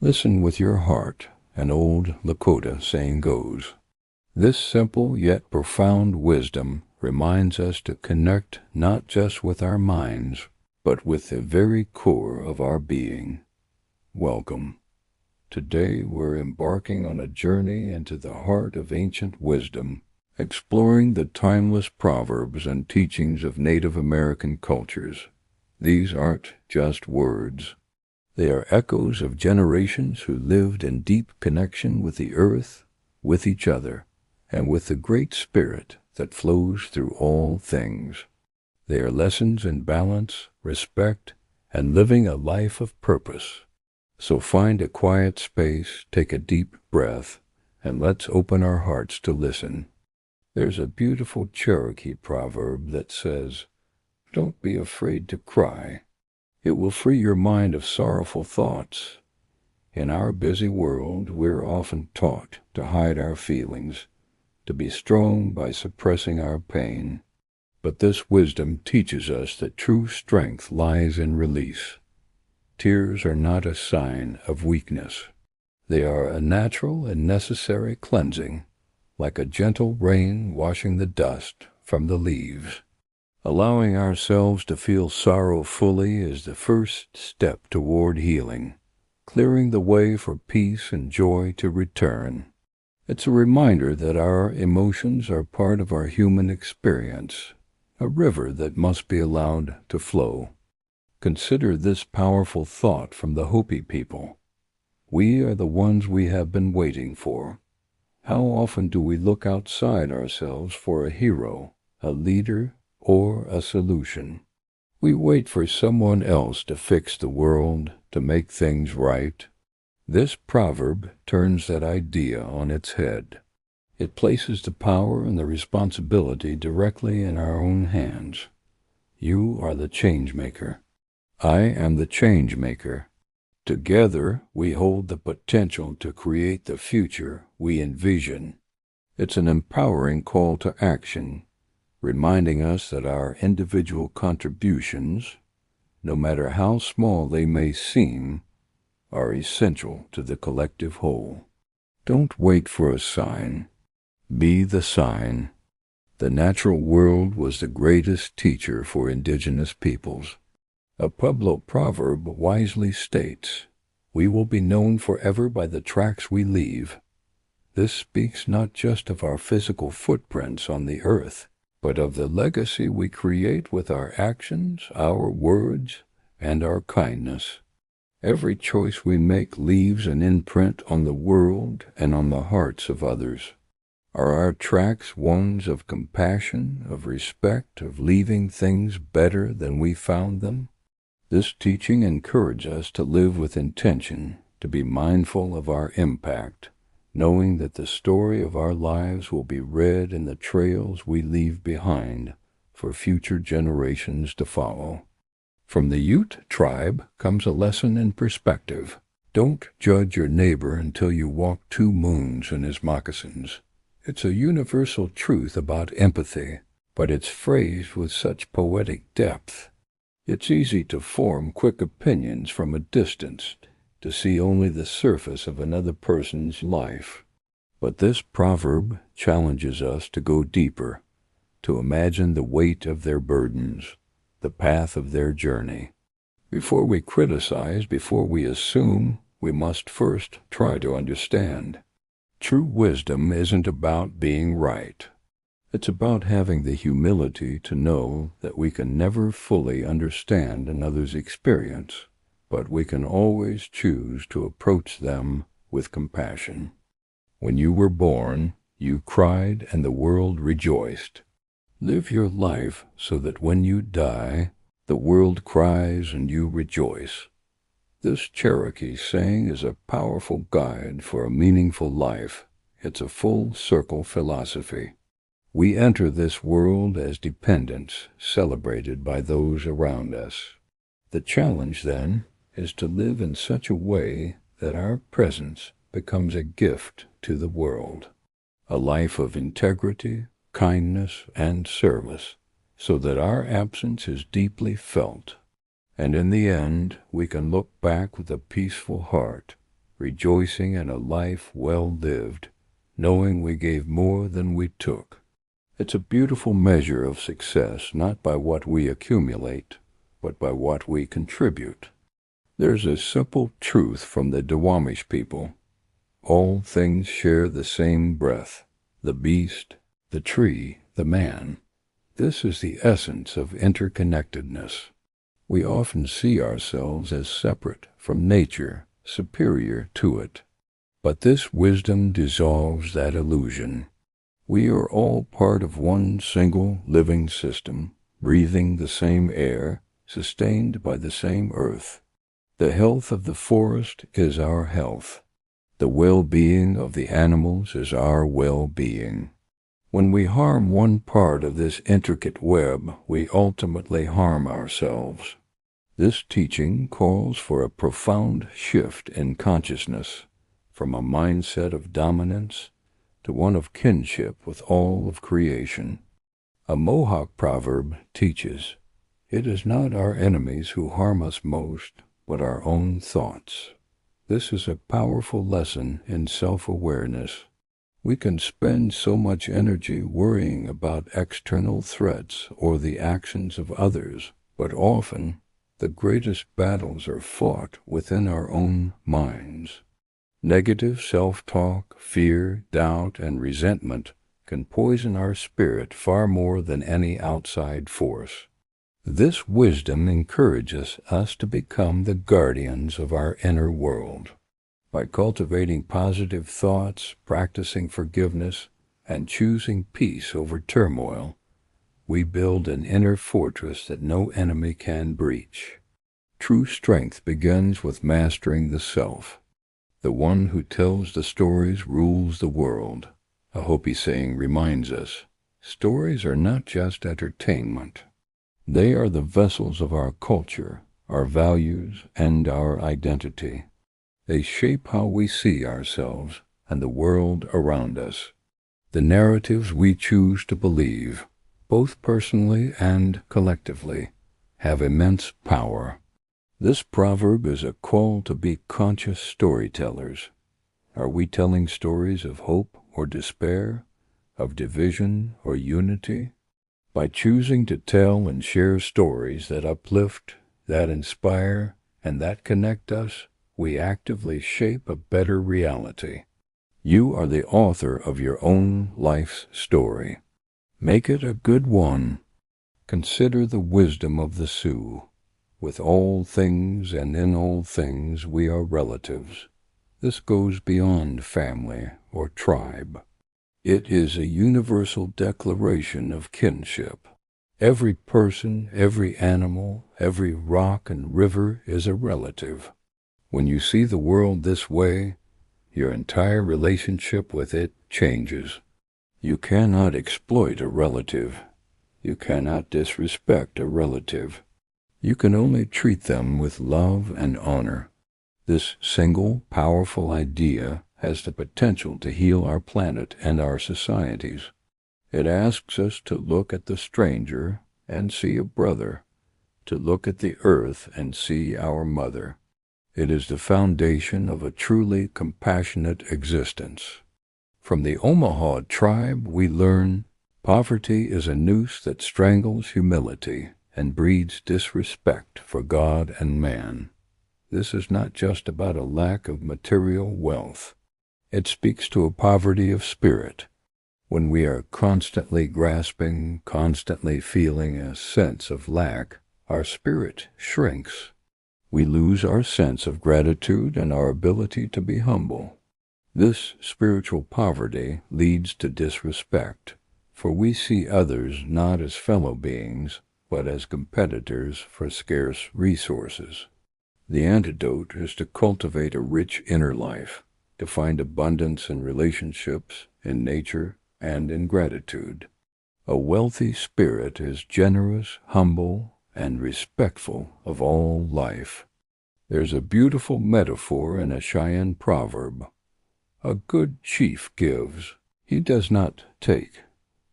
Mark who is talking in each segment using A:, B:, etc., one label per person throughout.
A: Listen with your heart, an old Lakota saying goes. This simple yet profound wisdom reminds us to connect not just with our minds, but with the very core of our being. Welcome. Today we're embarking on a journey into the heart of ancient wisdom, exploring the timeless proverbs and teachings of Native American cultures. These aren't just words. They are echoes of generations who lived in deep connection with the earth, with each other, and with the Great Spirit that flows through all things. They are lessons in balance, respect, and living a life of purpose. So find a quiet space, take a deep breath, and let's open our hearts to listen. There's a beautiful Cherokee proverb that says, "Don't be afraid to cry. It will free your mind of sorrowful thoughts." In our busy world, we're often taught to hide our feelings, to be strong by suppressing our pain. But this wisdom teaches us that true strength lies in release. Tears are not a sign of weakness. They are a natural and necessary cleansing, like a gentle rain washing the dust from the leaves. Allowing ourselves to feel sorrow fully is the first step toward healing, clearing the way for peace and joy to return. It's a reminder that our emotions are part of our human experience, a river that must be allowed to flow. Consider this powerful thought from the Hopi people. We are the ones we have been waiting for. How often do we look outside ourselves for a hero, a leader, or a solution? We wait for someone else to fix the world, to make things right. This proverb turns that idea on its head. It places the power and the responsibility directly in our own hands. You are the change maker. I am the change maker. Together, we hold the potential to create the future we envision. It's an empowering call to action, reminding us that our individual contributions, no matter how small they may seem, are essential to the collective whole. Don't wait for a sign. Be the sign. The natural world was the greatest teacher for indigenous peoples. A Pueblo proverb wisely states, "We will be known forever by the tracks we leave." This speaks not just of our physical footprints on the earth, but of the legacy we create with our actions, our words, and our kindness. Every choice we make leaves an imprint on the world and on the hearts of others. Are our tracks ones of compassion, of respect, of leaving things better than we found them? This teaching encourages us to live with intention, to be mindful of our impact, knowing that the story of our lives will be read in the trails we leave behind for future generations to follow. From the Ute tribe comes a lesson in perspective. Don't judge your neighbor until you walk 2 moons in his moccasins. It's a universal truth about empathy, but it's phrased with such poetic depth. It's easy to form quick opinions from a distance, to see only the surface of another person's life. But this proverb challenges us to go deeper, to imagine the weight of their burdens, the path of their journey. Before we criticize, before we assume, we must first try to understand. True wisdom isn't about being right. It's about having the humility to know that we can never fully understand another's experience, but we can always choose to approach them with compassion. When you were born, you cried and the world rejoiced. Live your life so that when you die, the world cries and you rejoice. This Cherokee saying is a powerful guide for a meaningful life. It's a full circle philosophy. We enter this world as dependents, celebrated by those around us. The challenge, then, is to live in such a way that our presence becomes a gift to the world, a life of integrity, kindness, and service, so that our absence is deeply felt, and in the end we can look back with a peaceful heart, rejoicing in a life well lived, knowing we gave more than we took. It's a beautiful measure of success, not by what we accumulate, but by what we contribute. There's a simple truth from the Duwamish people. All things share the same breath, the beast, the tree, the man. This is the essence of interconnectedness. We often see ourselves as separate from nature, superior to it. But this wisdom dissolves that illusion. We are all part of one single living system, breathing the same air, sustained by the same earth. The health of the forest is our health. The well-being of the animals is our well-being. When we harm one part of this intricate web, we ultimately harm ourselves. This teaching calls for a profound shift in consciousness, from a mindset of dominance to one of kinship with all of creation. A Mohawk proverb teaches, "It is not our enemies who harm us most, but our own thoughts." This is a powerful lesson in self-awareness. We can spend so much energy worrying about external threats or the actions of others, but often the greatest battles are fought within our own minds. Negative self-talk, fear, doubt, and resentment can poison our spirit far more than any outside force. This wisdom encourages us to become the guardians of our inner world. By cultivating positive thoughts, practicing forgiveness, and choosing peace over turmoil, we build an inner fortress that no enemy can breach. True strength begins with mastering the self. The one who tells the stories rules the world. A Hopi saying reminds us, stories are not just entertainment. They are the vessels of our culture, our values, and our identity. They shape how we see ourselves and the world around us. The narratives we choose to believe, both personally and collectively, have immense power. This proverb is a call to be conscious storytellers. Are we telling stories of hope or despair, of division or unity? By choosing to tell and share stories that uplift, that inspire, and that connect us, we actively shape a better reality. You are the author of your own life's story. Make it a good one. Consider the wisdom of the Sioux. With all things and in all things we are relatives. This goes beyond family or tribe. It is a universal declaration of kinship. Every person, every animal, every rock and river is a relative. When you see the world this way, your entire relationship with it changes. You cannot exploit a relative. You cannot disrespect a relative. You can only treat them with love and honor. This single, powerful idea has the potential to heal our planet and our societies. It asks us to look at the stranger and see a brother, to look at the earth and see our mother. It is the foundation of a truly compassionate existence. From the Omaha tribe we learn, poverty is a noose that strangles humility and breeds disrespect for God and man. This is not just about a lack of material wealth. It speaks to a poverty of spirit. When we are constantly grasping, constantly feeling a sense of lack, our spirit shrinks. We lose our sense of gratitude and our ability to be humble. This spiritual poverty leads to disrespect, for we see others not as fellow beings, but as competitors for scarce resources. The antidote is to cultivate a rich inner life, to find abundance in relationships, in nature, and in gratitude. A wealthy spirit is generous, humble, and respectful of all life. There's a beautiful metaphor in a Cheyenne proverb. A good chief gives, he does not take.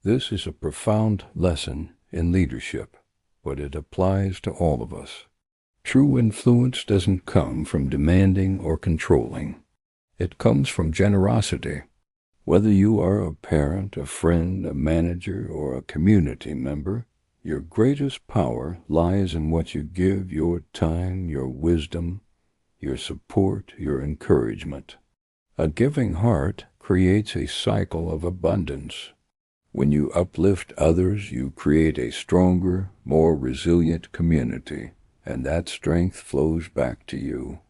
A: This is a profound lesson in leadership, but it applies to all of us. True influence doesn't come from demanding or controlling. It comes from generosity. Whether you are a parent, a friend, a manager, or a community member, your greatest power lies in what you give your time, your wisdom, your support, your encouragement. A giving heart creates a cycle of abundance. When you uplift others, you create a stronger, more resilient community, and that strength flows back to you.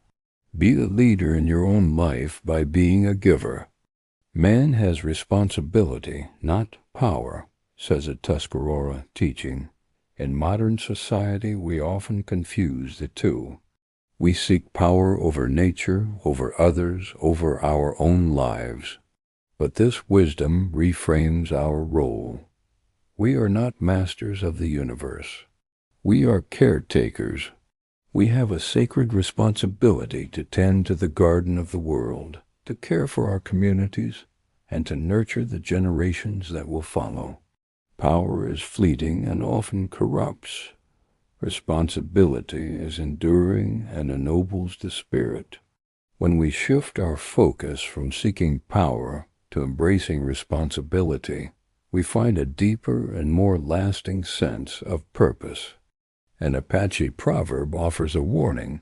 A: Be the leader in your own life by being a giver. Man has responsibility, not power, says a Tuscarora teaching. In modern society, we often confuse the two. We seek power over nature, over others, over our own lives. But this wisdom reframes our role. We are not masters of the universe. We are caretakers. We have a sacred responsibility to tend to the garden of the world, to care for our communities, and to nurture the generations that will follow. Power is fleeting and often corrupts. Responsibility is enduring and ennobles the spirit. When we shift our focus from seeking power to embracing responsibility, we find a deeper and more lasting sense of purpose. An Apache proverb offers a warning.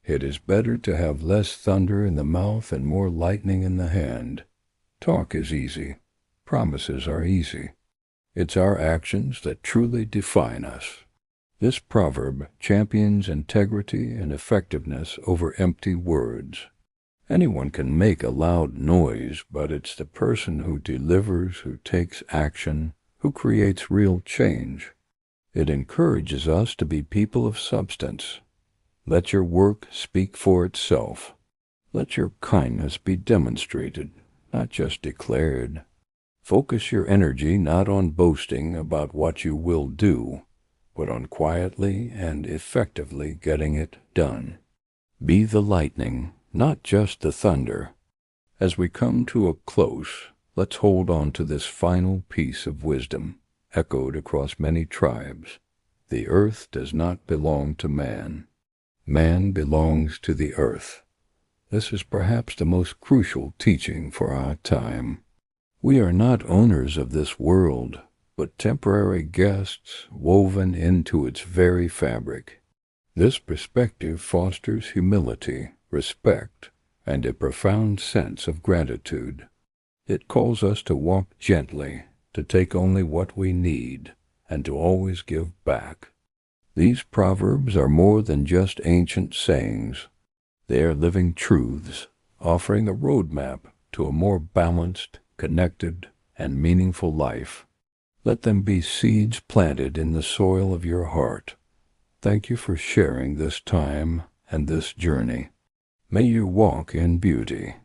A: It is better to have less thunder in the mouth and more lightning in the hand. Talk is easy. Promises are easy. It's our actions that truly define us. This proverb champions integrity and effectiveness over empty words. Anyone can make a loud noise, but it's the person who delivers, who takes action, who creates real change. It encourages us to be people of substance. Let your work speak for itself. Let your kindness be demonstrated, not just declared. Focus your energy not on boasting about what you will do, but on quietly and effectively getting it done. Be the lightning, not just the thunder. As we come to a close, let's hold on to this final piece of wisdom, echoed across many tribes. The earth does not belong to man. Man belongs to the earth. This is perhaps the most crucial teaching for our time. We are not owners of this world, but temporary guests woven into its very fabric. This perspective fosters humility, respect, and a profound sense of gratitude. It calls us to walk gently, to take only what we need, and to always give back. These proverbs are more than just ancient sayings. They are living truths, offering a roadmap to a more balanced, connected, and meaningful life. Let them be seeds planted in the soil of your heart. Thank you for sharing this time and this journey. May you walk in beauty.